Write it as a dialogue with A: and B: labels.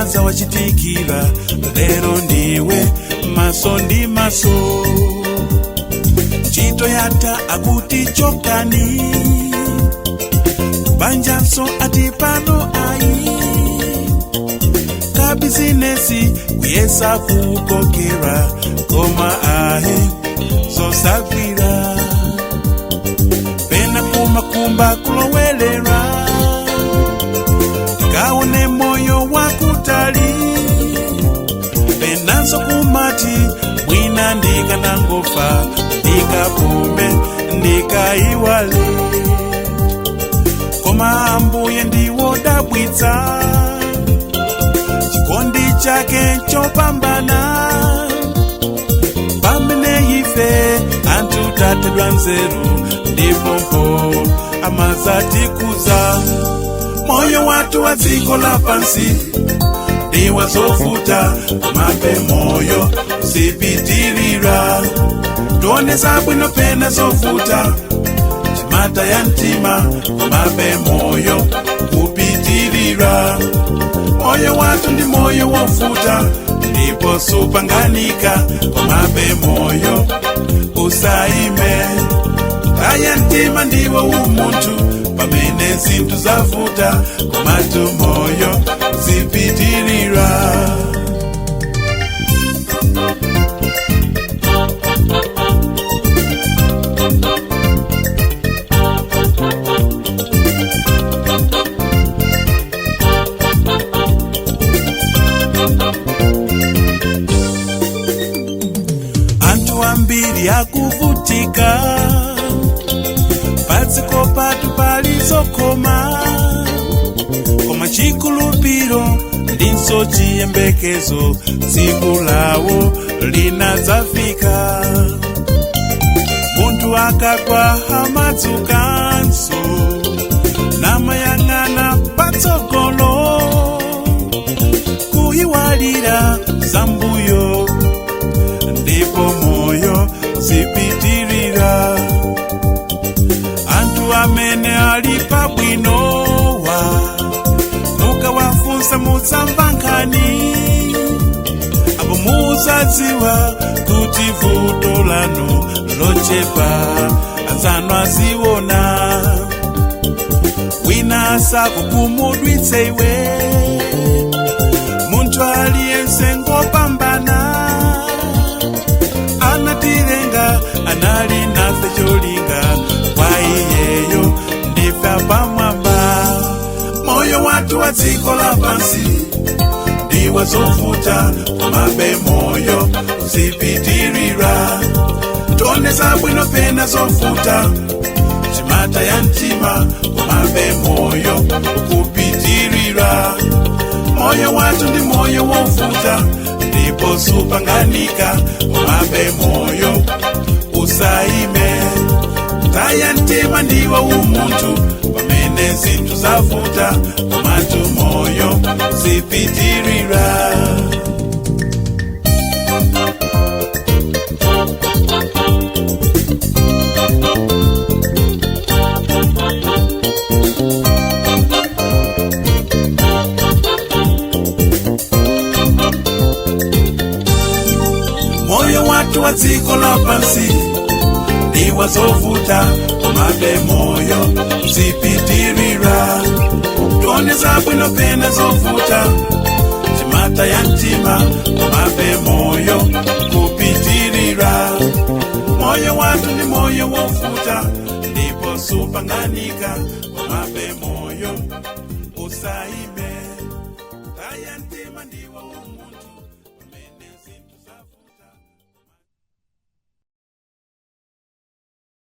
A: za wachitikira lero ndiwe maso ndi maso. Chito yata akuti chokani banjanso ati pano ai ka bizinesi kuyesa kukokera koma ahe zosagwira pena kumakumba kulowelera kaone moyo wakutali penanso kumati mwina ndikanangofa ndikapume ndikaiwale koma Ambuye ndiwo dabwitsa chikondi chake chopambana pamene ife anthu tatedwa nzeru ndipompo amazatikuza. Moyo watu wa dziko lapansi ndiwa zovuta komabe moyo uzipitirira. Tionesa bwino pena zovuta chimata ya mtima komabe moyo upitirira. Moyo watu ndi moyo wovuta ndipo supanganika komabe moyo usaime. Kaya mtima ndiwo umuntu pamene zinthu zavuta komatu moyo uzipitirira. Anthu ambiri akuvutika padziko patu palizokoma koma chikhulupiriro ndinso chiyembekezo tsiku lawo linadzafika. Munthu akagwa amadzukanso namayang'ana patsogolo kuyiwalira zambuyo ndipo moyo zipitirira. Anthu amene ali pabwinowa mukawafunsa mudzamva nkhani apo muzadziwa kuti vuto lanu lochepa anzanu aziona. Wina sakukumudwitse iwe munthu aliyense ngopambana anatilenga anali nafe cholinga kwa iyeyo ndife pamwamba. Moyo watu wa dziko lapansi ndiwa zovuta komabe moyo uzipitirira. Tionesa bwino pena zovuta chimata ya mtima komabe moyo ukupitirira. Moyo watu ndi moyo wovuta ndipo supanganika komabe moyo usaime. Kaya mtima ndiwo umuntu pamene zinthu zavuta komatu moyo uzipitirira. Moyo watu wa dziko lapansi ndiwa zovuta komabe moyo uzipitirira. Tionesa bwino pena zovuta chimata ya mtima komabe moyo kupitirira. Moyo watu ndi moyo wovuta ndipo supanganika komabe moyo usaime. Kaya mtima ndiwo umuntu